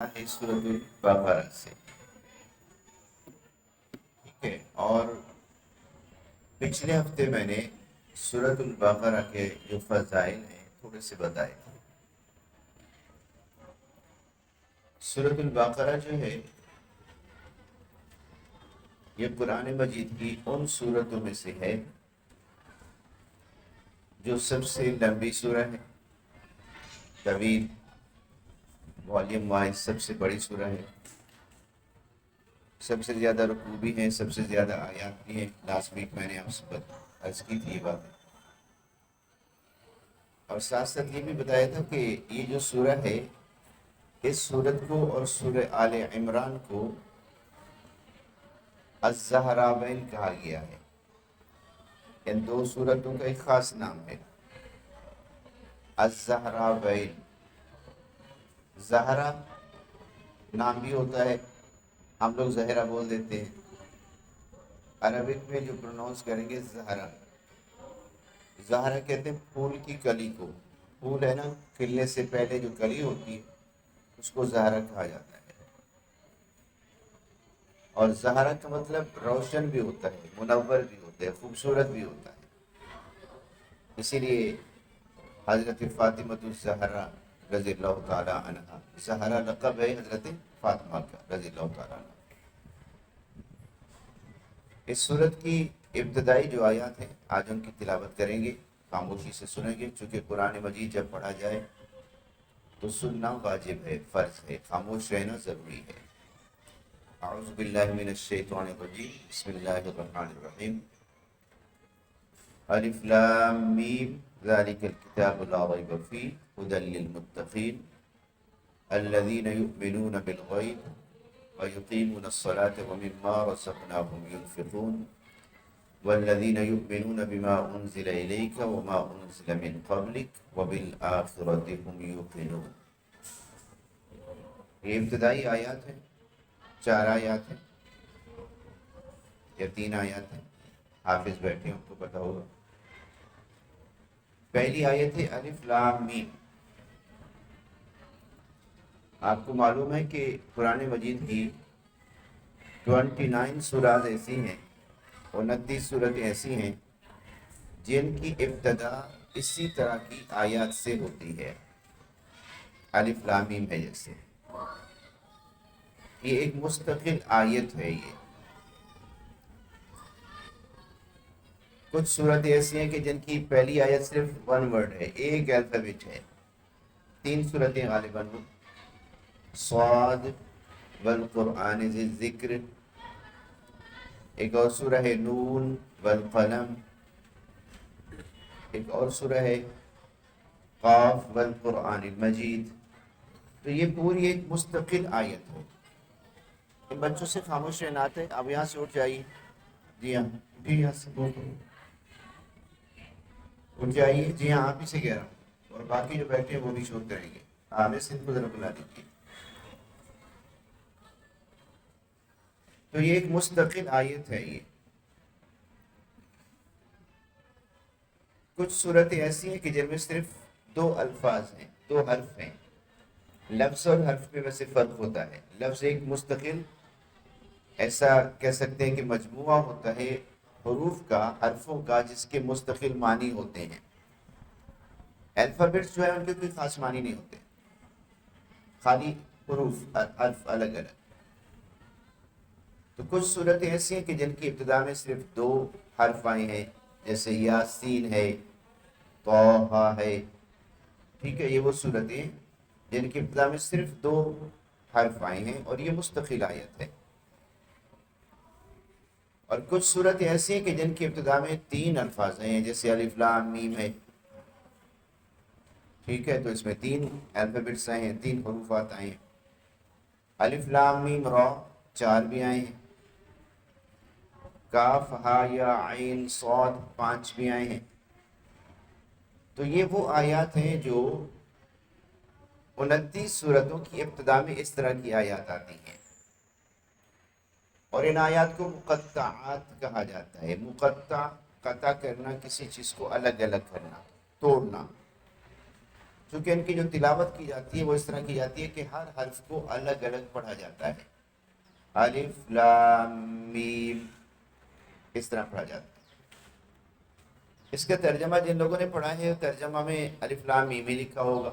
ہے سورۃ البقرہ سے، ٹھیک ہے۔ اور پچھلے ہفتے میں نے سورۃ البقرہ کے جو فضائل ہیں تھوڑے سے بتائے تھے۔ سورۃ البقرہ جو ہے یہ قرآن مجید کی ان سورتوں میں سے ہے جو سب سے لمبی سورہ ہے، طویل، والیوم وائز سب سے بڑی سورہ ہے، سب سے زیادہ رکوع بھی ہیں، سب سے زیادہ آیات بھی ہیں۔ لاسٹ ویک میں نے آپ سے عرض کی تھی یہ بات، اور ساتھ ساتھ یہ بھی بتایا تھا کہ یہ جو سورہ ہے اس سورت کو اور سورہ آل عمران کو الزہراوین کہا گیا ہے۔ ان دو سورتوں کا ایک خاص نام ہے الزہراوین۔ زہرا نام بھی ہوتا ہے، ہم لوگ زہرا بول دیتے ہیں، عربک میں جو پروناؤنس کریں گے زہرا۔ زہرا کہتے ہیں پھول کی کلی کو، پھول ہے نا، کھلنے سے پہلے جو کلی ہوتی ہے اس کو زہرا کہا جاتا ہے۔ اور زہرا کا مطلب روشن بھی ہوتا ہے، منور بھی ہوتا ہے، خوبصورت بھی ہوتا ہے۔ اسی لیے حضرت فاطمہ الزہرا رضی اللہ تعالی عنہ، زہرا لقب ہے حضرت فاطمہ کا رضی اللہ تعالی عنہ۔ اس صورت کی ابتدائی جو آیات ہیں آج ان کی تلاوت کریں گے، خاموشی سے سنیں گے، چونکہ قرآن مجید جب پڑھا جائے تو سننا واجب ہے، فرض ہے، خاموش رہنا ضروری ہے۔ اعوذ باللہ من الشیطان الرجیم، بسم اللہ الرحمن الرحیم۔ الف لام میم ذالک الکتاب لا ریب فیہ ھدی للمتقین الذین یؤمنون بالغیب ویقیمون الصلاة ومما رزقناهم ينفقون والذین یؤمنون بما انزل الیک وما انزل من قبلک وبالآخرۃ هم یوقنون۔ یہ ابتدائی آیات ہیں، 4 آیات ہیں یا 3 آیات ہیں، حافظ بیٹھے ان کو پتا ہوگا۔ پہلی آیت ہے الف لام میم۔ آپ کو معلوم ہے کہ قرآن مجید کی 29 سورات ایسی ہیں، 29 سورتیں ایسی ہیں جن کی ابتدا اسی طرح کی آیات سے ہوتی ہے، الف لام میم ہے جیسے۔ یہ ایک مستقل آیت ہے۔ یہ کچھ صورتیں ایسی ہیں کہ جن کی پہلی آیت صرف 1 ورڈ ہے، ایک الفابیٹ ہے۔ 3 صورتیں غالباً صاد والقرآن ذی الذکر، ایک اور سورہ ہے نون والقلم، ایک اور سورہ ہے قاف والقرآن المجید۔ تو یہ پوری ایک مستقل آیت ہے۔ ان بچوں سے خاموش رہنا آتا ہے، اب یہاں سے اٹھ جائیے، جی ہاں اٹھیے، یہاں سے اٹھ جائیے، جی ہاں آپ ہی سے کہہ رہا ہوں، اور باقی جو بیٹھے ہیں وہ بھی شور کریں گے۔ عامر سے ان کو ذرا بلا دیجیے۔ تو یہ ایک مستقل آیت ہے۔ یہ کچھ صورتیں ایسی ہیں کہ جن میں صرف 2 الفاظ ہیں، 2 حرف ہیں۔ لفظ اور حرف میں ویسے فرق ہوتا ہے۔ لفظ ایک مستقل، ایسا کہہ سکتے ہیں کہ مجموعہ ہوتا ہے حروف کا، حرفوں کا، جس کے مستقل معنی ہوتے ہیں۔ الفابیٹس جو ہے ان کے کوئی خاص معنی نہیں ہوتے، خالی حروف، حرف الگ الگ۔ تو کچھ صورتیں ایسی ہیں کہ جن کی ابتدا میں صرف 2 حرف آئے ہیں، جیسے یاسین ہے، طٰہٰ ہے، ٹھیک ہے۔ یہ وہ صورتیں جن کی ابتدا میں صرف 2 حرف آئے ہیں اور یہ مستقل آیت ہے۔ اور کچھ صورتیں ایسی ہیں کہ جن کی ابتدا میں 3 الفاظ ہیں، جیسے الف لام میم ہے، ٹھیک ہے۔ تو اس میں 3 الفابیٹس آئے ہیں، 3 حروفات آئے ہیں۔ الف لام میم را 4 بھی آئے ہیں، کاف ہا یا عین صاد 5 بھی آئے ہیں۔ تو یہ وہ آیات ہیں جو 29 سورتوں کی ابتدا میں اس طرح کی آیات آتی ہیں، اور ان آیات کو مقطعات کہا جاتا ہے۔ مقطع، قطع کرنا، کسی چیز کو الگ الگ کرنا، توڑنا۔ چونکہ ان کی جو تلاوت کی جاتی ہے وہ اس طرح کی جاتی ہے کہ ہر حرف کو الگ الگ پڑھا جاتا ہے. الف لام میم اس طرح پڑھا جاتا ہے. اس کا ترجمہ جن لوگوں نے پڑھا ہے ترجمہ میں الف لام میم ہی لکھا ہوگا،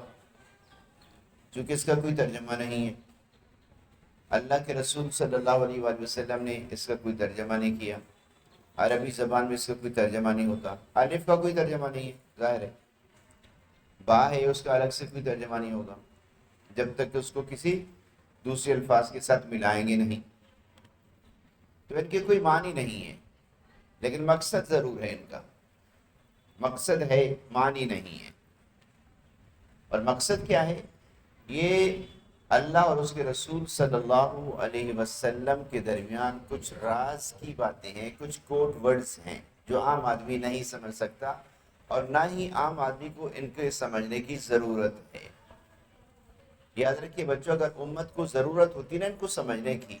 چونکہ اس کا کوئی ترجمہ نہیں ہے. اللہ کے رسول صلی اللہ علیہ وآلہ وسلم نے اس کا کوئی ترجمہ نہیں کیا. عربی زبان میں اس کا کوئی ترجمہ نہیں ہوتا. الف کا کوئی ترجمہ نہیں ہے، ظاہر ہے. با ہے اس کا الگ سے کوئی ترجمہ نہیں ہوگا جب تک کہ اس کو کسی دوسرے الفاظ کے ساتھ ملائیں گے نہیں. تو ان کے کوئی معنی نہیں ہے، لیکن مقصد ضرور ہے. ان کا مقصد ہے، معنی نہیں ہے. اور مقصد کیا ہے؟ یہ اللہ اور اس کے رسول صلی اللہ علیہ وسلم کے درمیان کچھ راز کی باتیں ہیں، کچھ کوڈ ورڈز ہیں جو عام آدمی نہیں سمجھ سکتا، اور نہ ہی عام آدمی کو ان کے سمجھنے کی ضرورت ہے. یاد رکھیے بچوں، اگر امت کو ضرورت ہوتی نا ان کو سمجھنے کی،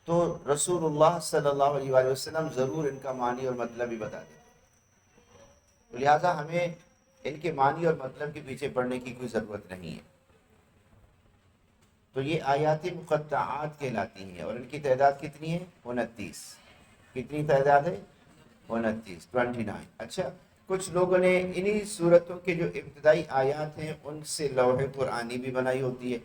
تو رسول اللہ صلی اللہ علیہ وآلہ وسلم ضرور ان کا معنی اور مطلب ہی بتا دیتے. لہٰذا ہمیں ان کے معنی اور مطلب کے پیچھے پڑنے کی کوئی ضرورت نہیں ہے. تو یہ آیات مقطعات کہلاتی ہیں، اور ان کی تعداد کتنی ہے؟ 29. کتنی تعداد ہے؟ 29. اچھا، کچھ لوگوں نے انہی صورتوں کے جو ابتدائی آیات ہیں ان سے لوح قرآنی بھی بنائی ہوتی ہے.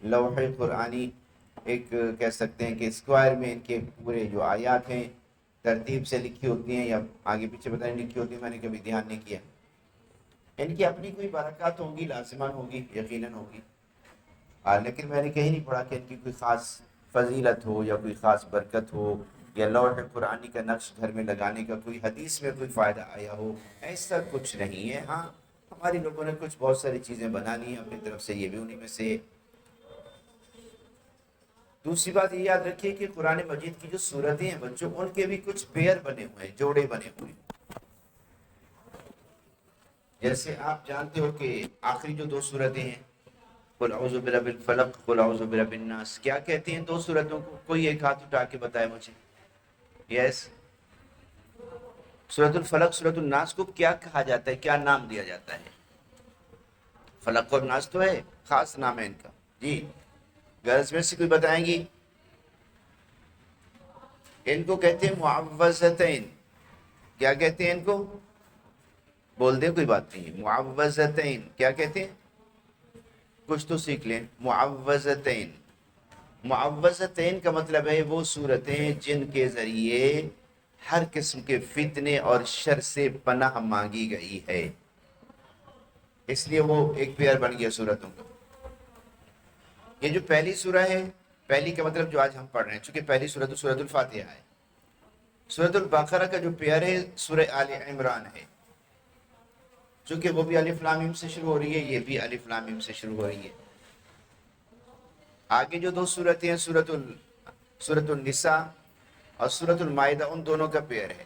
لوح قرآنی ایک کہہ سکتے ہیں کہ اسکوائر میں ان کے پورے جو آیات ہیں ترتیب سے لکھی ہوتی ہیں، یا آگے پیچھے بتائیں لکھی ہوتی ہیں، میں نے کبھی دھیان نہیں کیا. ان کی اپنی کوئی برکات ہوں گی، لازمان ہوگی، یقیناً ہوگی، لیکن میں نے کہیں نہیں پڑھا کہ ان کی کوئی خاص فضیلت ہو یا کوئی خاص برکت ہو، یا لوح قرآنی کا نقش گھر میں لگانے کا کوئی حدیث میں کوئی فائدہ آیا ہو. ایسا کچھ نہیں ہے. ہاں، ہمارے لوگوں نے کچھ بہت ساری چیزیں بنا لی ہیں اپنی طرف سے، یہ بھی انہی میں سے. دوسری بات یہ یاد رکھیے کہ قرآن مجید کی جو صورتیں ہیں بچوں، ان کے بھی کچھ پیر بنے ہوئے ہیں، جوڑے بنے ہوئے ہیں. جیسے آپ جانتے ہو کہ آخری جو 2 صورتیں ہیں، قل اعوذ برب الفلق، قل اعوذ برب الناس، کیا کہتے ہیں 2 صورتوں کو؟ کوئی ایک ہاتھ اٹھا کے بتائے مجھے. یس، سورۃ الفلق سورۃ الناس کو کیا کہا جاتا ہے؟ کیا نام دیا جاتا ہے؟ فلق اور ناس تو ہے، خاص نام ہے ان کا. جی، گرلز میں سے کوئی بتائیں گی؟ ان کو کہتے ہیں معوذتین. کیا کہتے ہیں ان کو؟ بول دیں، کوئی بات نہیں. معوذتین کیا کہتے ہیں؟ کچھ تو سیکھ لیں. معوذتین، معوذتین کا مطلب ہے وہ صورتیں جن کے ذریعے ہر قسم کے فتنے اور شر سے پناہ مانگی گئی ہے. اس لیے وہ ایک پیئر بن گیا صورتوں کا. یہ جو پہلی سورہ ہے، پہلی کا مطلب جو آج ہم پڑھ رہے ہیں، چونکہ پہلی سورۃ سورۃ الفاتحہ ہے. سورۃ البقرہ کا جو پیئر ہے سورہ آل عمران ہے، چونکہ وہ بھی الف لام میم سے شروع ہو رہی ہے، یہ بھی الف لام میم سے شروع ہو رہی ہے. آگے جو 2 صورتیں ہیں سورۃ النساء اور سورۃ المائدہ، ان دونوں کا پیئر ہے.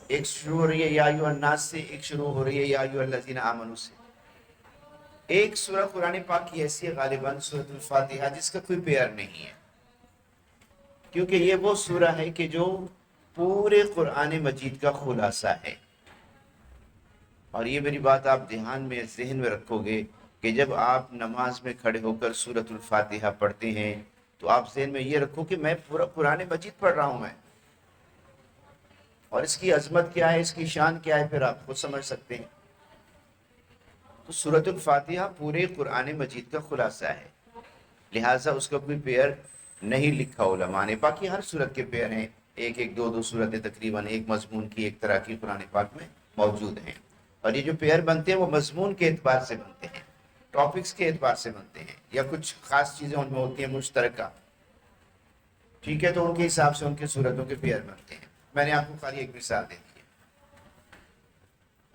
ایک شروع ہو رہی ہے یا ایھا الناس سے، ایک شروع ہو رہی ہے یا ایھا الذین آمنوا سے. ایک سورہ قرآن پاک کی ایسی ہے غالباً سورۃ الفاتحہ، جس کا کوئی پیئر نہیں ہے، کیونکہ یہ وہ سورہ ہے کہ جو پورے قرآن مجید کا خلاصہ ہے. اور یہ میری بات آپ دھیان میں ذہن میں رکھو گے کہ جب آپ نماز میں کھڑے ہو کر سورۃ الفاتحہ پڑھتے ہیں تو آپ ذہن میں یہ رکھو کہ میں پورا قرآن مجید پڑھ رہا ہوں میں، اور اس کی عظمت کیا ہے، اس کی شان کیا ہے، پھر آپ خود سمجھ سکتے ہیں. تو سورۃ الفاتحہ پورے قرآن مجید کا خلاصہ ہے، لہٰذا اس کا کوئی پیئر نہیں لکھا علماء نے. باقی ہر سورت کے پیئر ہیں، ایک ایک 2 صورتیں تقریباً ایک مضمون کی ایک طرح کی قرآن پاک میں موجود ہیں. اور یہ جو پیئر بنتے ہیں وہ مضمون کے اعتبار سے بنتے ہیں، ٹاپکس کے اعتبار سے بنتے ہیں، یا کچھ خاص چیزیں ان میں ہوتی ہیں مشترکہ. ٹھیک ہے، تو ان کے حساب سے ان کے صورتوں کے پیئر بنتے ہیں. میں نے آپ کو خالی ایک مثال دے دی ہے.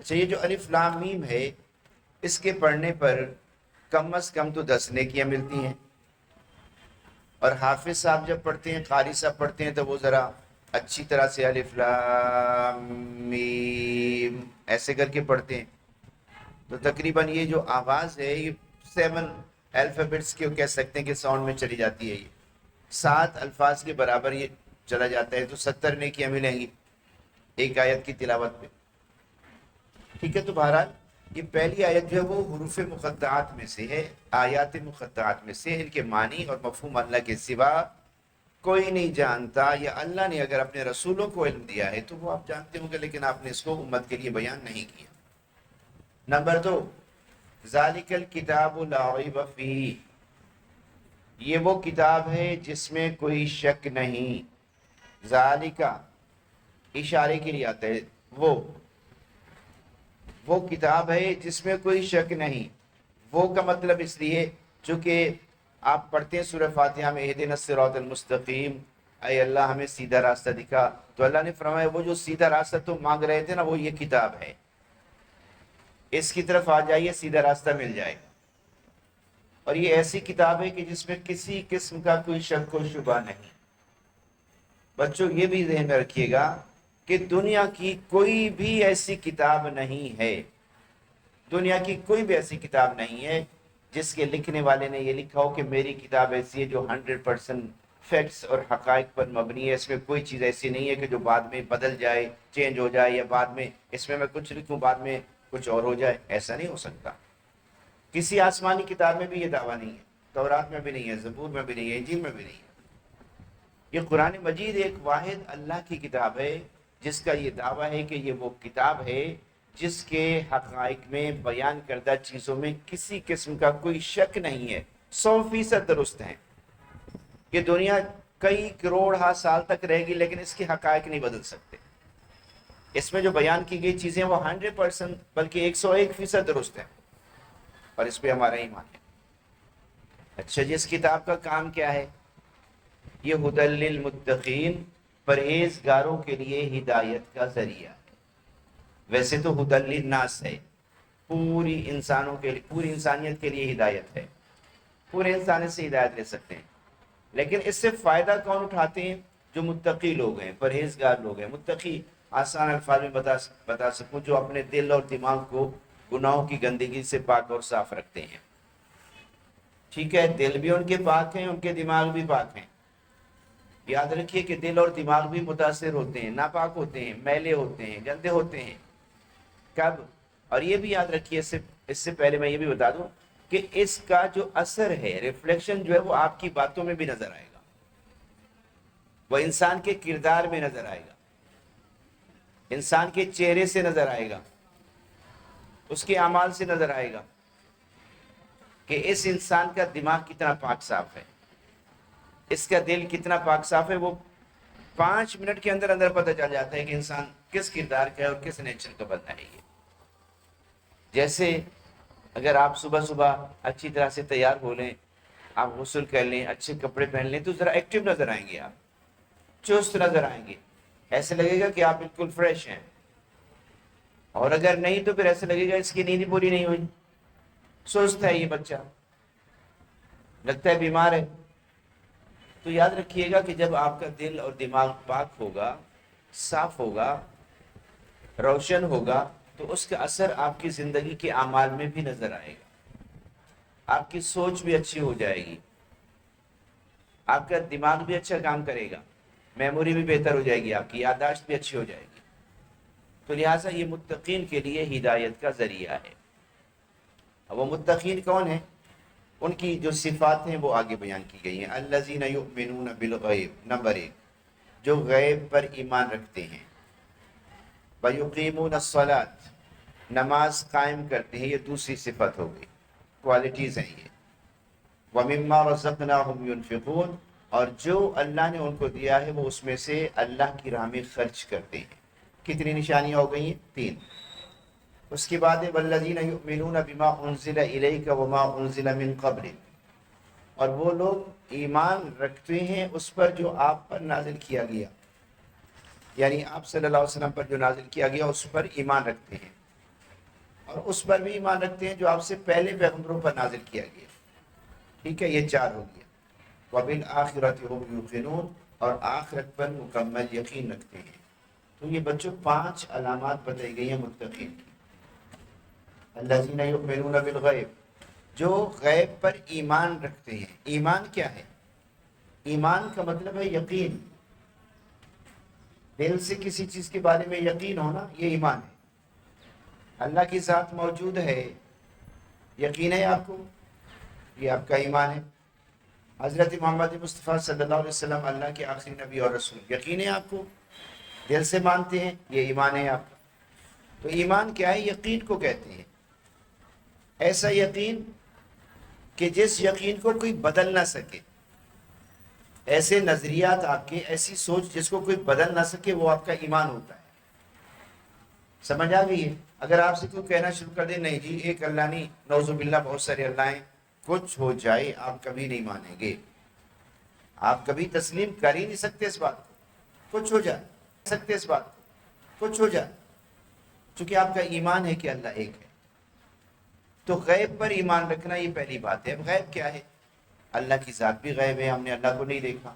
اچھا، یہ جو الف لام میم ہے، اس کے پڑھنے پر کم از کم تو 10 نیکیاں ملتی ہیں. اور حافظ صاحب جب پڑھتے ہیں، قاری صاحب پڑھتے ہیں، تو وہ ذرا اچھی طرح سے الف لام میم ایسے کر کے پڑھتے ہیں. تو تقریباً یہ جو آواز ہے یہ 7 الفابیٹس کے کہہ سکتے ہیں کہ ساؤنڈ میں چلی جاتی ہے. یہ 7 الفاظ کے برابر یہ چلا جاتا ہے، تو 70 نیکیاں ملیں گی ایک آیت کی تلاوت پہ. ٹھیک ہے، تو بہرحال یہ پہلی آیت جو ہے وہ حروف مقطعات میں سے ہے، آیات مقطعات میں سے، ان کے معنی اور مفہوم اللہ کے سوا کوئی نہیں جانتا، یا اللہ نے اگر اپنے رسولوں کو علم دیا ہے تو وہ آپ جانتے ہوں گے، لیکن آپ نے اس کو امت کے لیے بیان نہیں کیا۔ نمبر 2، ذالک الکتاب لا ریب فیہ، یہ وہ کتاب ہے جس میں کوئی شک نہیں۔ ذالکہ اشارے کے لیے آتا ہے، وہ کتاب ہے جس میں کوئی شک نہیں۔ وہ کا مطلب اس لیے چونکہ آپ پڑھتے ہیں سورہ فاتحہ میں اہدنا الصراط المستقیم، اے اللہ ہمیں سیدھا راستہ دکھا، تو اللہ نے فرمایا وہ جو سیدھا راستہ تم مانگ رہے تھے نا، وہ یہ کتاب ہے، اس کی طرف آ جائیے، سیدھا راستہ مل جائے گا۔ اور یہ ایسی کتاب ہے کہ جس میں کسی قسم کا کوئی شک و شبہ نہیں۔ بچوں یہ بھی ذہن میں رکھیے گا کہ دنیا کی کوئی بھی ایسی کتاب نہیں ہے، دنیا کی کوئی بھی ایسی کتاب نہیں ہے جس کے لکھنے والے نے یہ لکھا ہو کہ میری کتاب ایسی ہے جو 100% فیکٹس اور حقائق پر مبنی ہے، اس میں کوئی چیز ایسی نہیں ہے کہ جو بعد میں بدل جائے، چینج ہو جائے، یا بعد میں اس میں کچھ لکھوں بعد میں کچھ اور ہو جائے، ایسا نہیں ہو سکتا۔ کسی آسمانی کتاب میں بھی یہ دعویٰ نہیں ہے، تورات میں بھی نہیں ہے، زبور میں بھی نہیں ہے، انجیل میں بھی نہیں ہے۔ یہ قرآن مجید ایک واحد اللہ کی کتاب ہے جس کا یہ دعویٰ ہے کہ یہ وہ کتاب ہے جس کے حقائق میں، بیان کردہ چیزوں میں کسی قسم کا کوئی شک نہیں ہے، 100% درست ہیں۔ یہ دنیا کئی کروڑ سال تک رہے گی لیکن اس کے حقائق نہیں بدل سکتے۔ اس میں جو بیان کی گئی چیزیں وہ 100% بلکہ 101% درست ہیں، اور اس پہ ہمارا ایمان ہے۔ اچھا جی، اس کتاب کا کام کیا ہے؟ یہ ھدی للمتقین، پرہیزگاروں کے لیے ہدایت کا ذریعہ ہے۔ ویسے تو ھدی للناس ہے، پوری انسانوں کے لیے، پوری انسانیت کے لیے ہدایت ہے، پورے انسانیت سے ہدایت لے سکتے ہیں، لیکن اس سے فائدہ کون اٹھاتے ہیں؟ جو متقی لوگ ہیں، پرہیزگار لوگ ہیں۔ متقی آسان الفاظ میں بتا سکوں، جو اپنے دل اور دماغ کو گناہوں کی گندگی سے پاک اور صاف رکھتے ہیں۔ ٹھیک ہے، دل بھی ان کے پاک ہیں، ان کے دماغ بھی پاک ہیں۔ یاد رکھیے کہ دل اور دماغ بھی متاثر ہوتے ہیں، ناپاک ہوتے ہیں، میلے ہوتے ہیں، گندے ہوتے ہیں۔ کب؟ اور یہ بھی یاد رکھیے، اس سے پہلے میں یہ بھی بتا دوں کہ اس کا جو اثر ہے، ریفلیکشن جو ہے، وہ آپ کی باتوں میں بھی نظر آئے گا، وہ انسان کے کردار میں نظر آئے گا، انسان کے چہرے سے نظر آئے گا، اس کے اعمال سے نظر آئے گا کہ اس انسان کا دماغ کتنا پاک صاف ہے، اس کا دل کتنا پاک صاف ہے۔ وہ 5 منٹ کے اندر اندر پتہ چل جاتا ہے کہ انسان کس کردار کا ہے اور کس نیچر کا بندہ ہے۔ یہ جیسے اگر آپ صبح صبح اچھی طرح سے تیار ہو لیں، آپ غسل کر لیں، اچھے کپڑے پہن لیں، تو ذرا ایکٹیو نظر آئیں گے، آپ چست نظر آئیں گے، ایسے لگے گا کہ آپ بالکل فریش ہیں۔ اور اگر نہیں تو پھر ایسے لگے گا اس کی نیند پوری نہیں ہوئی، سست ہے یہ بچہ، لگتا ہے بیمار ہے۔ تو یاد رکھیے گا کہ جب آپ کا دل اور دماغ پاک ہوگا، صاف ہوگا، روشن ہوگا، تو اس کا اثر آپ کی زندگی کے اعمال میں بھی نظر آئے گا، آپ کی سوچ بھی اچھی ہو جائے گی، آپ کا دماغ بھی اچھا کام کرے گا، میموری بھی بہتر ہو جائے گی، آپ کی یادداشت بھی اچھی ہو جائے گی۔ تو لہٰذا یہ متقین کے لیے ہدایت کا ذریعہ ہے۔ اب وہ متقین کون ہیں؟ ان کی جو صفات ہیں وہ آگے بیان کی گئی ہیں۔ الذین یؤمنون بالغیب، نمبر 1، جو غیب پر ایمان رکھتے ہیں۔ وَيُقِيمُونَ الصَّلَاةَ، نماز قائم کرتے ہیں، یہ دوسری صفت ہو گئی، کوالٹیز ہیں یہ۔ وَمِمَّا رَزَقْنَاهُمْ يُنْفِقُونَ، اور جو اللہ نے ان کو دیا ہے وہ اس میں سے اللہ کی راہ میں خرچ کرتے ہیں۔ کتنی نشانیاں ہو گئی ہیں؟ 3۔ اس کے بعد وَالَّذِينَ يُؤْمِنُونَ بِمَا أُنزِلَ إِلَيْكَ وَمَا أُنزِلَ مِن قَبْلِكَ، اور وہ لوگ ایمان رکھتے ہیں اس پر جو آپ پر نازل کیا گیا، یعنی آپ صلی اللہ علیہ وسلم پر جو نازل کیا گیا اس پر ایمان رکھتے ہیں، اور اس پر بھی ایمان رکھتے ہیں جو آپ سے پہلے پیغمبروں پر نازل کیا گیا۔ ٹھیک ہے، یہ 4 ہو گیا۔ وَبِالْآخِرَةِ هُمْ يُوقِنُونَ، اور آخرت پر مکمل یقین رکھتے ہیں۔ تو یہ بچوں 5 علامات بتائی گئی ہیں متقین کی۔ الذین یؤمنون بالغیب، جو غیب پر ایمان رکھتے ہیں۔ ایمان کیا ہے؟ ایمان کا مطلب ہے یقین، دل سے کسی چیز کے بارے میں یقین ہونا، یہ ایمان ہے۔ اللہ کی ذات موجود ہے، یقین ہے آپ کو؟ یہ آپ کا ایمان ہے۔ حضرت محمد مصطفیٰ صلی اللہ علیہ وسلم اللہ کے آخری نبی اور رسول، یقین ہے آپ کو؟ دل سے مانتے ہیں، یہ ایمان ہے آپ کا۔ تو ایمان کیا ہے؟ یقین کو کہتے ہیں، ایسا یقین کہ جس یقین کو کوئی بدل نہ سکے، ایسے نظریات آپ کے، ایسی سوچ جس کو کوئی بدل نہ سکے، وہ آپ کا ایمان ہوتا ہے۔ سمجھ آ گئی ہے؟ اگر آپ سے کوئی کہنا شروع کر دے نہیں جی ایک اللہ نہیں، نعوذ باللہ بہت سارے اللہ ہیں، کچھ ہو جائے آپ کبھی نہیں مانیں گے، آپ کبھی تسلیم کر ہی نہیں سکتے اس بات کو، کچھ ہو جائے سکتے اس بات کو، کچھ ہو جائے، چونکہ آپ کا ایمان ہے کہ اللہ ایک ہے۔ تو غیب پر ایمان رکھنا یہ پہلی بات ہے۔ اب غیب کیا ہے؟ اللہ کی ذات بھی غیب ہے، ہم نے اللہ کو نہیں دیکھا۔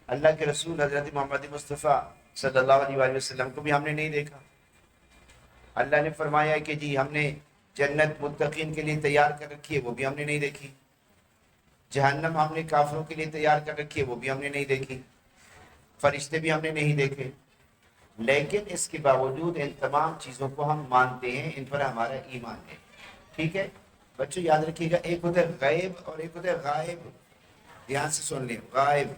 اللہ کے رسول حضرت محمد مصطفیٰ صلی اللہ علیہ وآلہ وسلم کو بھی ہم نے نہیں دیکھا۔ اللہ نے فرمایا کہ جی ہم نے جنت متقین کے لیے تیار کر رکھی ہے، وہ بھی ہم نے نہیں دیکھی۔ جہنم ہم نے کافروں کے لیے تیار کر رکھی ہے، وہ بھی ہم نے نہیں دیکھی۔ فرشتے بھی ہم نے نہیں دیکھے، لیکن اس کے باوجود ان تمام چیزوں کو ہم مانتے ہیں، ان پر ہمارا ایمان ہے۔ ٹھیک ہے بچوں، یاد رکھیے گا، ایک ہوتا ہے غیب اور ایک ہوتا ہے غائب۔ دھیان سے سن لیں، غائب،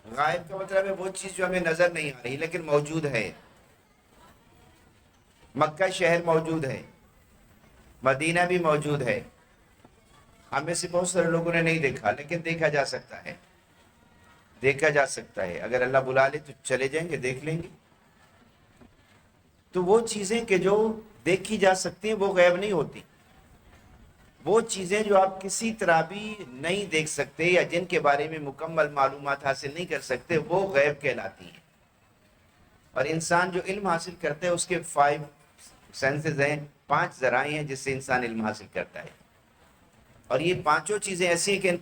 غائب کا مطلب ہے وہ چیز جو ہمیں نظر نہیں آ رہی لیکن موجود ہے۔ مکہ شہر موجود ہے، مدینہ بھی موجود ہے، ہم میں سے بہت سارے لوگوں نے نہیں دیکھا لیکن دیکھا جا سکتا ہے، دیکھا جا سکتا ہے۔ اگر اللہ بلا لے تو چلے جائیں گے، دیکھ لیں گے۔ تو وہ چیزیں کہ جو دیکھی جا سکتی ہیں وہ غیب نہیں ہوتی۔ وہ چیزیں جو آپ کسی طرح بھی نہیں دیکھ سکتے یا جن کے بارے میں مکمل معلومات حاصل نہیں کر سکتے، وہ غیب کہلاتی ہیں۔ اور انسان جو علم حاصل کرتا ہے اس کے 5 سینسز ہیں، 5 ذرائع ہیں جس سے انسان علم حاصل کرتا ہے۔ اور یہ پانچوں چیزیں ایسی ہیں کہ ان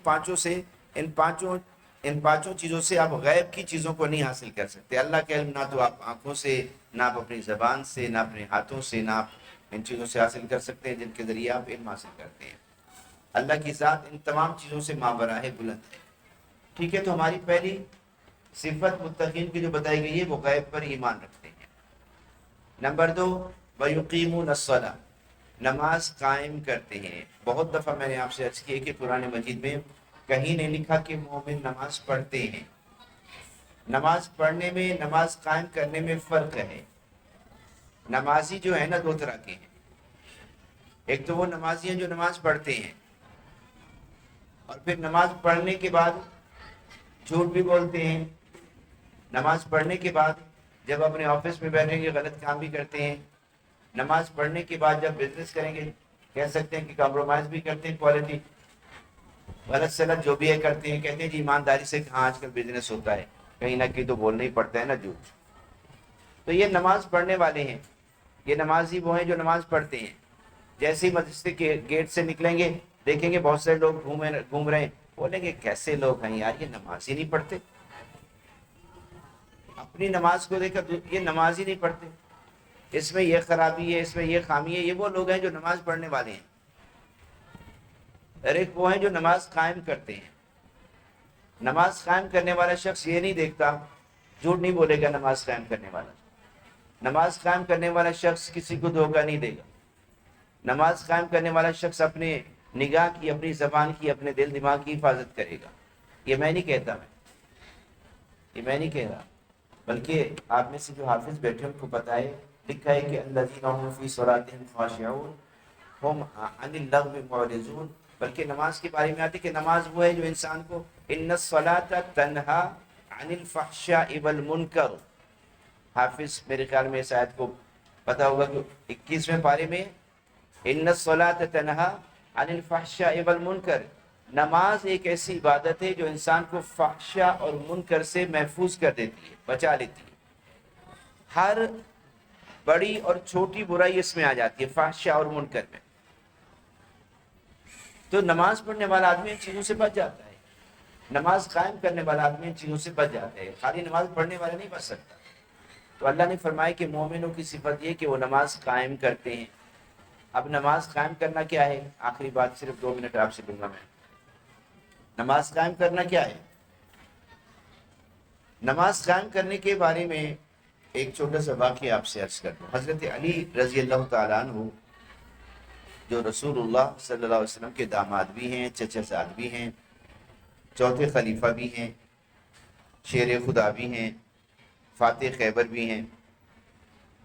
پانچوں چیزوں سے آپ غیب کی چیزوں کو نہیں حاصل کر سکتے۔ اللہ کا علم نہ تو آپ آنکھوں سے، نہ آپ اپنی زبان سے، نہ اپنے ہاتھوں سے، نہ آپ ان چیزوں سے حاصل کر سکتے ہیں جن کے ذریعے آپ علم حاصل کرتے ہیں۔ اللہ کی ذات ان تمام چیزوں سے مابرہ ہے، بلند ہے۔ ٹھیک ہے، تو ہماری پہلی صفت متقین کی جو بتائی گئی ہے وہ غیب پر ایمان رکھتے ہیں۔ نمبر 2، وَيُقِيمُونَ الصَّلَاةَ، نماز قائم کرتے ہیں۔ بہت دفعہ میں نے آپ سے عرض کی کہ قرآن مجید میں کہیں نہیں لکھا کہ مومن نماز پڑھتے ہیں۔ نماز پڑھنے میں، نماز قائم کرنے میں فرق ہے۔ نمازی جو ہے نا 2 طرح کے ہیں، ایک تو وہ نمازی ہیں جو نماز پڑھتے ہیں اور پھر نماز پڑھنے کے بعد جھوٹ بھی بولتے ہیں، نماز پڑھنے کے بعد جب اپنے آفس میں بیٹھیں گے غلط کام بھی کرتے ہیں، نماز پڑھنے کے بعد جب بزنس کریں گے کہہ سکتے ہیں کہ کمپرومائز بھی کرتے ہیں، کوالٹی غلط سلط جو بھی ہے کرتے ہیں، کہتے ہیں جی ایمانداری سے کہاں آج کل بزنس ہوتا ہے، کہیں نہ کہیں تو بولنا ہی پڑتا ہے نا جھوٹ۔ تو یہ نماز پڑھنے والے ہیں، یہ نمازی وہ ہیں جو نماز پڑھتے ہیں۔ جیسے ہی مسجد کے گیٹ سے نکلیں گے دیکھیں گے بہت سارے لوگ گھوم رہے ہیں، بولیں گے کیسے لوگ ہیں یار، یہ نماز ہی نہیں پڑھتے۔ اپنی نماز کو دیکھ کر یہ نماز ہی نہیں پڑھتے، اس میں یہ خرابی ہے، اس میں یہ خامی ہے۔ یہ وہ لوگ ہیں جو نماز پڑھنے والے ہیں، اور ایک وہ ہیں جو نماز قائم کرتے ہیں۔ نماز قائم کرنے والا شخص یہ نہیں دیکھتا، جھوٹ نہیں بولے گا نماز قائم کرنے والا۔ نماز قائم کرنے والا شخص کسی کو دھوکہ نہیں دے گا۔ نماز قائم کرنے والا شخص اپنے نگاہ کی، اپنی زبان کی، اپنے دل دماغ کی حفاظت کرے گا۔ یہ میں نہیں کہتا، یہ میں نہیں کہہ رہا، بلکہ آپ میں سے جو حافظ بیٹھے ان کو پتہ ہے، لکھا ہے کہ الذین هم فی صلاتهم خاشعون هم عن اللغو معرضون۔ بلکہ نماز کے بارے میں آتی کہ نماز وہ ہے جو انسان کو ان الصلاۃ تنہا عن الفحشاء والمنکر۔ حافظ میرے خیال میں اس آیت کو پتہ ہوگا کہ 21ویں پارے میں ان الصلاۃ تنہا عن الفحشاء والمنکر، نماز ایک ایسی عبادت ہے جو انسان کو فحشاء اور منکر سے محفوظ کر دیتی ہے، بچا لیتی ہے۔ ہر بڑی اور چھوٹی برائی اس میں آ جاتی ہے، فحشاء اور منکر میں۔ تو نماز پڑھنے والا آدمی ان چیزوں سے بچ جاتا ہے، نماز قائم کرنے والا آدمی ان چیزوں سے بچ جاتا ہے، خالی نماز پڑھنے والا نہیں بچ سکتا۔ تو اللہ نے فرمایا کہ مومنوں کی صفت یہ کہ وہ نماز قائم کرتے ہیں۔ اب نماز قائم کرنا کیا ہے؟ آخری بات صرف 2 منٹ آپ سے دوں گا میں۔ نماز قائم کرنا کیا ہے؟ نماز قائم کرنے کے بارے میں ایک چھوٹا سا واقعہ آپ سے عرض کر دوں. حضرت علی رضی اللہ تعالیٰ عنہ جو رسول اللہ صلی اللہ علیہ وسلم کے داماد بھی ہیں، چچا زاد بھی ہیں، چوتھے خلیفہ بھی ہیں، شیر خدا بھی ہیں، فاتح خیبر بھی ہیں.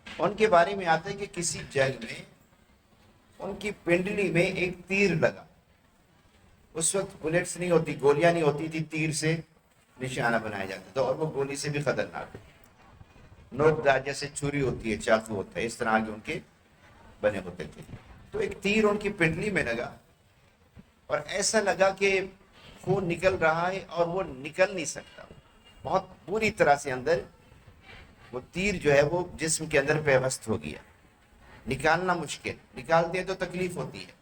ان کے بارے میں آتا ہے کہ کسی جنگ میں ان کی پنڈلی میں ایک تیر لگا. اس وقت بلیٹس نہیں ہوتی، گولیاں نہیں ہوتی تھی، تیر سے نشانہ بنایا جاتا تھا، اور وہ گولی سے بھی خطرناک ہے. نوک دار جیسے چھری ہوتی ہے، چاقو ہوتا ہے، اس طرح کے ان کے بنے ہوتے تھے. تو ایک تیر ان کی پنڈلی میں لگا اور ایسا لگا کہ خون نکل رہا ہے اور وہ نکل نہیں سکتا. بہت بری طرح سے اندر وہ تیر جو ہے وہ جسم کے اندر پیوست ہو گیا، نکالنا مشکل، نکالتے ہیں تو تکلیف ہوتی ہے.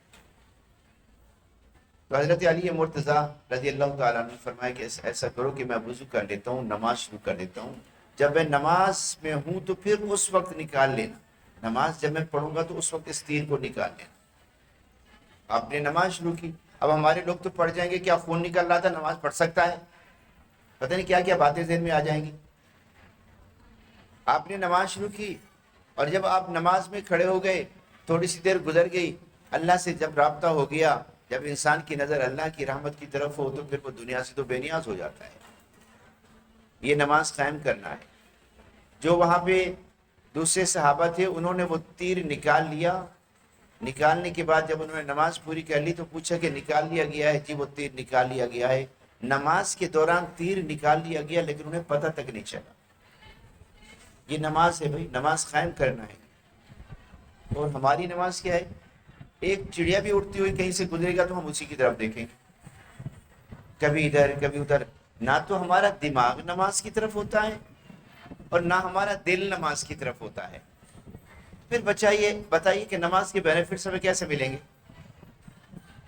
تو حضرت علی مرتضیٰ رضی اللہ تعالیٰ نے فرمایا کہ ایسا کرو کہ میں وضو کر لیتا ہوں، نماز شروع کر دیتا ہوں، جب میں نماز میں ہوں تو پھر اس وقت نکال لینا، نماز جب میں پڑھوں گا تو اس وقت اس تیر کو نکال لینا. آپ نے نماز شروع کی. اب ہمارے لوگ تو پڑھ جائیں گے کیا خون نکل رہا تھا، نماز پڑھ سکتا ہے؟ پتہ نہیں کیا کیا باتیں ذہن میں آ جائیں گی. آپ نے نماز شروع کی اور جب آپ نماز میں کھڑے ہو گئے، تھوڑی سی دیر گزر گئی، اللہ سے جب رابطہ ہو گیا، جب انسان کی نظر اللہ کی رحمت کی طرف ہو تو پھر وہ دنیا سے تو بے نیاز ہو جاتا ہے. یہ نماز قائم کرنا ہے. جو وہاں پہ دوسرے صحابہ تھے انہوں نے وہ تیر نکال لیا. نکالنے کے بعد جب انہوں نے نماز پوری کر لی تو پوچھا کہ نکال لیا گیا ہے؟ جی وہ تیر نکال لیا گیا ہے. نماز کے دوران تیر نکال لیا گیا لیکن انہیں پتہ تک نہیں چلا. یہ نماز ہے بھائی، نماز قائم کرنا ہے. اور ہماری نماز کیا ہے؟ ایک چڑیا بھی اڑتی ہوئی کہیں سے گزرے گا تو ہم اسی کی طرف دیکھیں گے، کبھی ادھر کبھی ادھر. نہ تو ہمارا دماغ نماز کی طرف ہوتا ہے اور نہ ہمارا دل نماز کی طرف ہوتا ہے. پھر بتائیے کہ نماز کے بینیفٹس ہمیں کیسے ملیں گے؟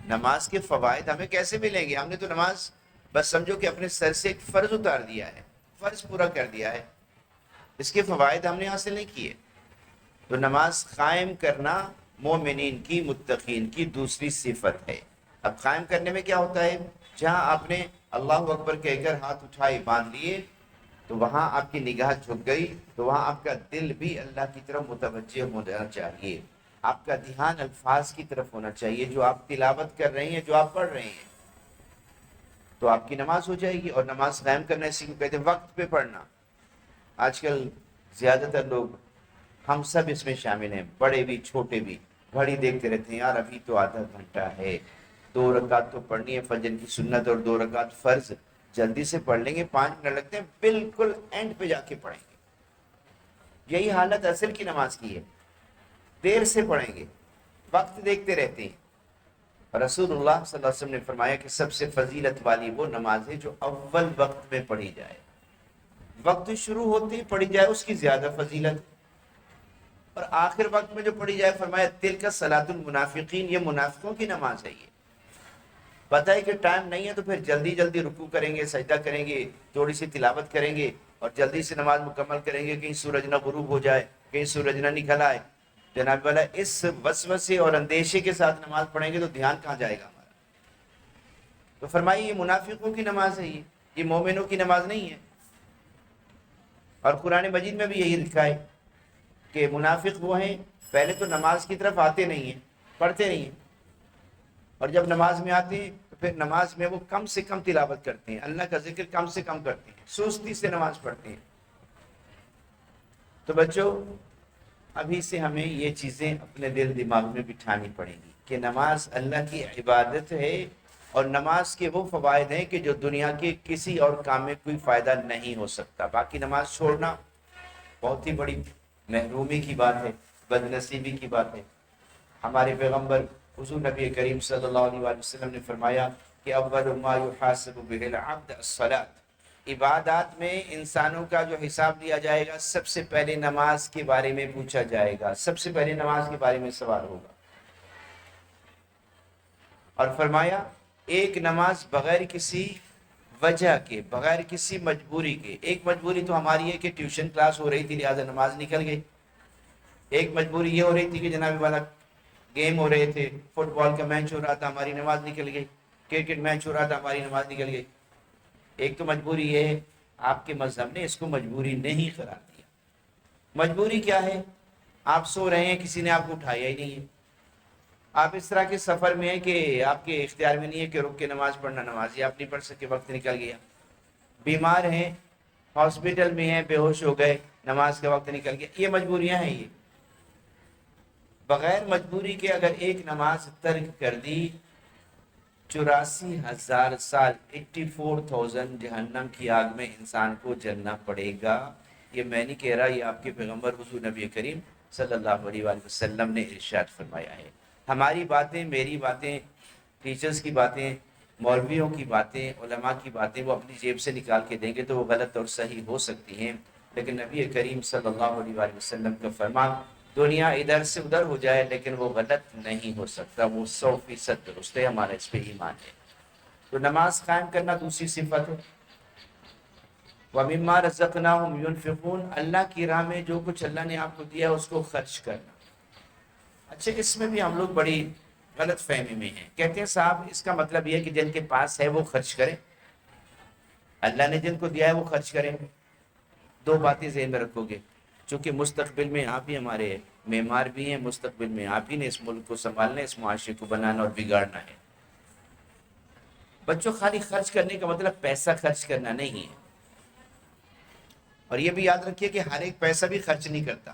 نماز کے فوائد ہمیں کیسے ملیں گے؟ ہم نے تو نماز بس سمجھو کہ اپنے سر سے ایک فرض اتار دیا ہے، فرض پورا کر دیا ہے، اس کے فوائد ہم نے حاصل نہیں کیے. تو نماز قائم کرنا مومنین کی، متقین کی دوسری صفت ہے. اب قائم کرنے میں کیا ہوتا ہے؟ جہاں آپ نے اللہ اکبر کہہ کر ہاتھ اٹھائے، باندھ لیے، تو وہاں آپ کی نگاہ جھک گئی تو وہاں آپ کا دل بھی اللہ کی طرف متوجہ ہونا چاہیے. آپ کا دھیان الفاظ کی طرف ہونا چاہیے جو آپ تلاوت کر رہے ہیں، جو آپ پڑھ رہے ہیں، تو آپ کی نماز ہو جائے گی. اور نماز قائم کرنا اسی کو کہتے ہیں وقت پہ پڑھنا. آج کل زیادہ تر لوگ، ہم سب اس میں شامل ہیں، بڑے بھی چھوٹے بھی، گھڑی دیکھتے رہتے ہیں، یار ابھی تو آدھا گھنٹہ ہے، 2 رکعت تو پڑھنی ہے فجر کی سنت اور 2 رکعت فرض، جلدی سے پڑھ لیں گے، 5 منٹ لگتے ہیں، بالکل اینڈ پہ جا کے پڑھیں گے. یہی حالت اصل کی نماز کی ہے، دیر سے پڑھیں گے، وقت دیکھتے رہتے ہیں. اور رسول اللہ صلی اللہ علیہ وسلم نے فرمایا کہ سب سے فضیلت والی وہ نماز ہے جو اول وقت میں پڑھی جائے. وقت شروع ہوتے ہی پڑھی جائے اس کی زیادہ فضیلت، اور آخر وقت میں جو پڑھی جائے فرمایا تلک صلاۃ المنافقین، یہ منافقوں کی نماز ہے. یہ پتہ ہے کہ ٹائم نہیں ہے تو پھر جلدی جلدی رکوع کریں گے، سجدہ کریں گے، تھوڑی سی تلاوت کریں گے اور جلدی سے نماز مکمل کریں گے، کہیں سورج نہ غروب ہو جائے، کہیں سورج نہ نکل آئے. جناب والا اس وسوسے اور اندیشے کے ساتھ نماز پڑھیں گے تو دھیان کہاں جائے گا ہمارا؟ تو فرمائیے یہ منافقوں کی نماز ہے، یہ مومنوں کی نماز نہیں ہے. اور قرآن مجید میں بھی یہی لکھا ہے کہ منافق وہ ہیں پہلے تو نماز کی طرف آتے نہیں ہیں، پڑھتے نہیں ہیں، اور جب نماز میں آتے ہیں تو پھر نماز میں وہ کم سے کم تلاوت کرتے ہیں، اللہ کا ذکر کم سے کم کرتے ہیں، سستی سے نماز پڑھتے ہیں. تو بچوں ابھی سے ہمیں یہ چیزیں اپنے دل دماغ میں بٹھانی پڑیں گی کہ نماز اللہ کی عبادت ہے، اور نماز کے وہ فوائد ہیں کہ جو دنیا کے کسی اور کام میں کوئی فائدہ نہیں ہو سکتا. باقی نماز چھوڑنا بہت ہی بڑی محرومی کی بات ہے، بد نصیبی کی بات ہے. ہمارے پیغمبر حضور نبی کریم صلی اللہ علیہ وآلہ وسلم نے فرمایا کہ اول ما یحاسب به العبد الصلاۃ، عبادات میں انسانوں کا جو حساب لیا جائے گا سب سے پہلے نماز کے بارے میں پوچھا جائے گا، سب سے پہلے نماز کے بارے میں سوال ہوگا. اور فرمایا ایک نماز بغیر کسی وجہ کے، بغیر کسی مجبوری کے، ایک مجبوری تو ہماری ہے کہ ٹیوشن کلاس ہو رہی تھی لہٰذا نماز نکل گئی، ایک مجبوری یہ ہو رہی تھی کہ جناب والا گیم ہو رہے تھے، فٹ بال کا میچ ہو رہا تھا ہماری نماز نکل گئی، کرکٹ میچ ہو رہا تھا ہماری نماز نکل گئی. ایک تو مجبوری یہ ہے، آپ کے مذہب نے اس کو مجبوری نہیں قرار دیا. مجبوری کیا ہے؟ آپ سو رہے ہیں، کسی نے آپ کو اٹھایا ہی نہیں ہے، آپ اس طرح کے سفر میں ہیں کہ آپ کے اختیار میں نہیں ہے کہ رک کے نماز پڑھنا، نماز ہی آپ نہیں پڑھ سکے، وقت نکل گیا، بیمار ہیں، ہاسپٹل میں ہیں، بے ہوش ہو گئے، نماز کا وقت نکل گیا، یہ مجبوریاں ہیں۔ یہ بغیر مجبوری کے اگر ایک نماز ترک کر دی، 84,000 سال 84,000 جہنم کی آگ میں انسان کو جلنا پڑے گا۔ یہ میں نہیں کہہ رہا، یہ آپ کے پیغمبر حضور نبی کریم صلی اللہ علیہ وآلہ وسلم نے ارشاد فرمایا ہے۔ ہماری باتیں، میری باتیں، ٹیچرز کی باتیں، مولویوں کی باتیں، علماء کی باتیں وہ اپنی جیب سے نکال کے دیں گے تو وہ غلط اور صحیح ہو سکتی ہیں، لیکن نبی کریم صلی اللہ علیہ وآلہ وسلم کا فرمان دنیا ادھر سے ادھر ہو جائے لیکن وہ غلط نہیں ہو سکتا، وہ 100% درست ہے، ہمارا اس پہ ایمان ہے۔ تو نماز قائم کرنا دوسری صفت ہے۔ وَمِمَّا رَزَقْنَاهُمْ يُنْفِقُونَ، اللہ کی راہ میں جو کچھ اللہ نے آپ کو دیا اس کو خرچ کرنا۔ اچھا، اس میں بھی ہم لوگ بڑی غلط فہمی میں ہیں، کہتے ہیں صاحب اس کا مطلب یہ ہے کہ جن کے پاس ہے وہ خرچ کریں، اللہ نے جن کو دیا ہے وہ خرچ کریں۔ دو باتیں ذہن میں رکھو گے، چونکہ مستقبل میں آپ ہی ہمارے معمار بھی ہیں، مستقبل میں آپ ہی نے اس ملک کو سنبھالنا ہے، اس معاشرے کو بنانا اور بگاڑنا ہے۔ بچوں، خالی خرچ کرنے کا مطلب پیسہ خرچ کرنا نہیں ہے، اور یہ بھی یاد رکھیے کہ ہر ایک پیسہ بھی خرچ نہیں کرتا،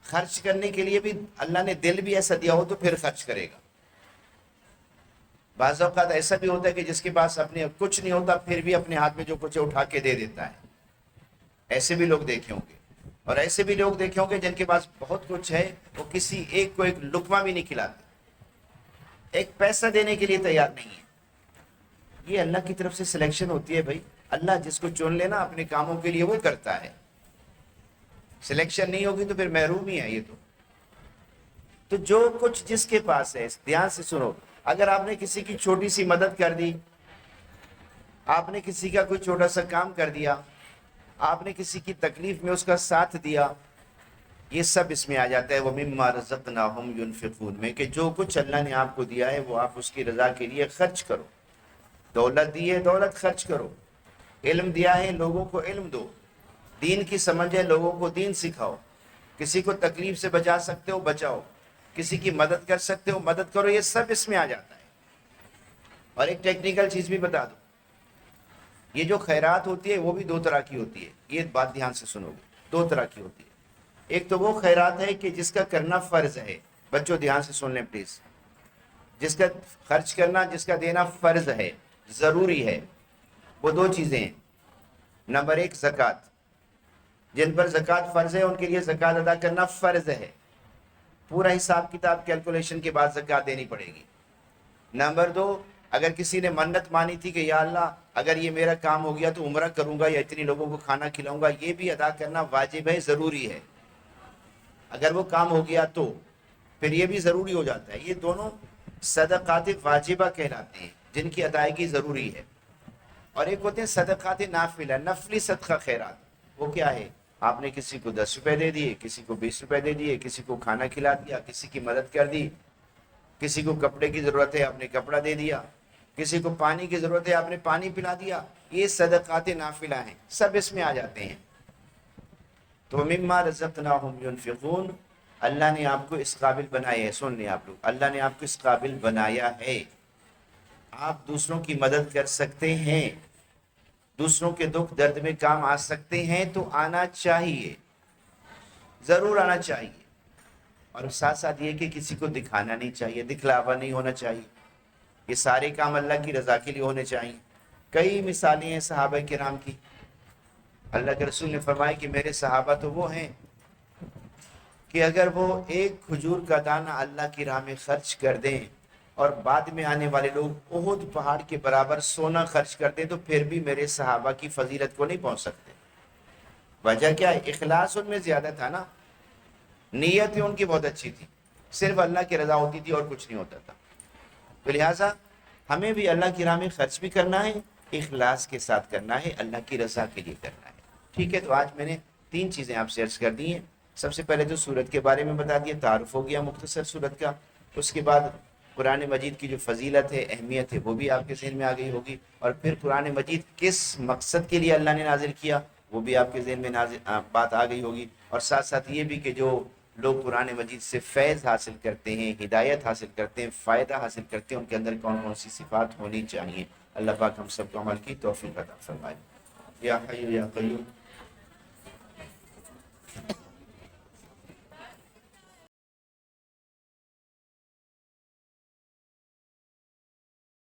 خرچ کرنے کے لیے بھی اللہ نے دل بھی ایسا دیا ہو تو پھر خرچ کرے گا۔ بعض اوقات ایسا بھی ہوتا ہے کہ جس کے پاس اپنے کچھ نہیں ہوتا پھر بھی اپنے ہاتھ میں جو کچھ ہے اٹھا کے دے دیتا ہے، ایسے بھی لوگ دیکھے ہوں گے، اور ایسے بھی لوگ دیکھے ہوں گے جن کے پاس بہت کچھ ہے وہ کسی ایک کو ایک لقمہ بھی نہیں کھلاتے، ایک پیسہ دینے کے لیے تیار نہیں ہے۔ یہ اللہ کی طرف سے سلیکشن ہوتی ہے بھائی، اللہ جس کو چن لینا اپنے کاموں کے لیے وہ کرتا ہے، سلیکشن نہیں ہوگی تو پھر محروم ہی ہے۔ یہ تو جو کچھ جس کے پاس ہے، دھیان سے سنو، اگر آپ نے کسی کی چھوٹی سی مدد کر دی، آپ نے کسی کا کوئی چھوٹا سا کام کر دیا، آپ نے کسی کی تکلیف میں اس کا ساتھ دیا، یہ سب اس میں آ جاتا ہے وَمِمَّا رَزَقْنَاهُمْ يُنْفِقُونَ میں، کہ جو کچھ اللہ نے آپ کو دیا ہے وہ آپ اس کی رضا کے لیے خرچ کرو۔ دولت دی ہے، دولت خرچ کرو، علم دیا ہے، لوگوں کو علم دو، دین کی سمجھ ہے، لوگوں کو دین سکھاؤ، کسی کو تکلیف سے بچا سکتے ہو بچاؤ، کسی کی مدد کر سکتے ہو مدد کرو، یہ سب اس میں آ جاتا ہے۔ اور ایک ٹیکنیکل چیز بھی بتا دو، یہ جو خیرات ہوتی ہے وہ بھی دو طرح کی ہوتی ہے، یہ بات دھیان سے سنو گے، دو طرح کی ہوتی ہے۔ ایک تو وہ خیرات ہے کہ جس کا کرنا فرض ہے، بچوں دھیان سے سن لیں پلیز، جس کا خرچ کرنا، جس کا دینا فرض ہے، ضروری ہے، وہ دو چیزیں ہیں۔ نمبر ایک زکوٰۃ، جن پر زکوٰۃ فرض ہے ان کے لیے زکوٰۃ ادا کرنا فرض ہے، پورا حساب کتاب کیلکولیشن کے بعد زکوٰۃ دینی پڑے گی۔ نمبر دو، اگر کسی نے منت مانی تھی کہ یا اللہ اگر یہ میرا کام ہو گیا تو عمرہ کروں گا یا اتنی لوگوں کو کھانا کھلاؤں گا، یہ بھی ادا کرنا واجب ہے، ضروری ہے۔ اگر وہ کام ہو گیا تو پھر یہ بھی ضروری ہو جاتا ہے۔ یہ دونوں صدقات واجبہ کہلاتے ہیں جن کی ادائیگی ضروری ہے، اور ایک ہوتے ہیں صدقات نافلہ، نفلی صدقہ خیرات۔ وہ کیا ہے؟ آپ نے کسی کو 10 روپے دے دیے، کسی کو 20 روپے دے دیے، کسی کو کھانا کھلا دیا، کسی کی مدد کر دی، کسی کو کپڑے کی ضرورت ہے آپ نے کپڑا دے دیا، کسی کو پانی کی ضرورت ہے آپ نے پانی پلا دیا، یہ صدقات نافلہ ہیں، سب اس میں آ جاتے ہیں۔ تو مما رزقناہم ينفقون، اللہ نے آپ کو اس قابل بنایا ہے، سن لیں آپ لوگ، اللہ نے آپ کو اس قابل بنایا ہے، آپ دوسروں کی مدد کر سکتے ہیں، دوسروں کے دکھ درد میں کام آ سکتے ہیں، تو آنا چاہیے، ضرور آنا چاہیے۔ اور ساتھ ساتھ یہ کہ کسی کو دکھانا نہیں چاہیے، دکھلاوا نہیں ہونا چاہیے، یہ سارے کام اللہ کی رضا کے لیے ہونے چاہیے۔ کئی مثالیں ہیں صحابہ کرام کی، اللہ کے رسول نے فرمایا کہ میرے صحابہ تو وہ ہیں کہ اگر وہ ایک کھجور کا دانہ اللہ کی راہ میں خرچ کر دیں اور بعد میں آنے والے لوگ احد پہاڑ کے برابر سونا خرچ کر دیں تو پھر بھی میرے صحابہ کی فضیلت کو نہیں پہنچ سکتے۔ وجہ کیا ہے؟ اخلاص ان میں زیادہ تھا نا، نیتیں ان کی بہت اچھی تھی، صرف اللہ کی رضا ہوتی تھی اور کچھ نہیں ہوتا تھا۔ تو لہٰذا ہمیں بھی اللہ کی راہ میں خرچ بھی کرنا ہے، اخلاص کے ساتھ کرنا ہے، اللہ کی رضا کے لیے کرنا ہے۔ ٹھیک ہے، تو آج میں نے 3 چیزیں آپ سے عرض کر دی ہیں۔ سب سے پہلے تو سورت کے بارے میں بتا دیا، تعارف ہو گیا مختصر سورت کا، اس کے بعد قرآن مجید کی جو فضیلت ہے، اہمیت ہے، وہ بھی آپ کے ذہن میں آ گئی ہوگی، اور پھر قرآن مجید کس مقصد کے لیے اللہ نے نازل کیا وہ بھی آپ کے ذہن میں بات آ گئی ہوگی، اور ساتھ ساتھ یہ بھی کہ جو لوگ قرآن مجید سے فیض حاصل کرتے ہیں، ہدایت حاصل کرتے ہیں، فائدہ حاصل کرتے ہیں، ان کے اندر کون کون سی صفات ہونی چاہیے۔ اللہ پاک ہم سب کو عمل کی توفیق عطا فرمائے۔ یا حی یا قیوم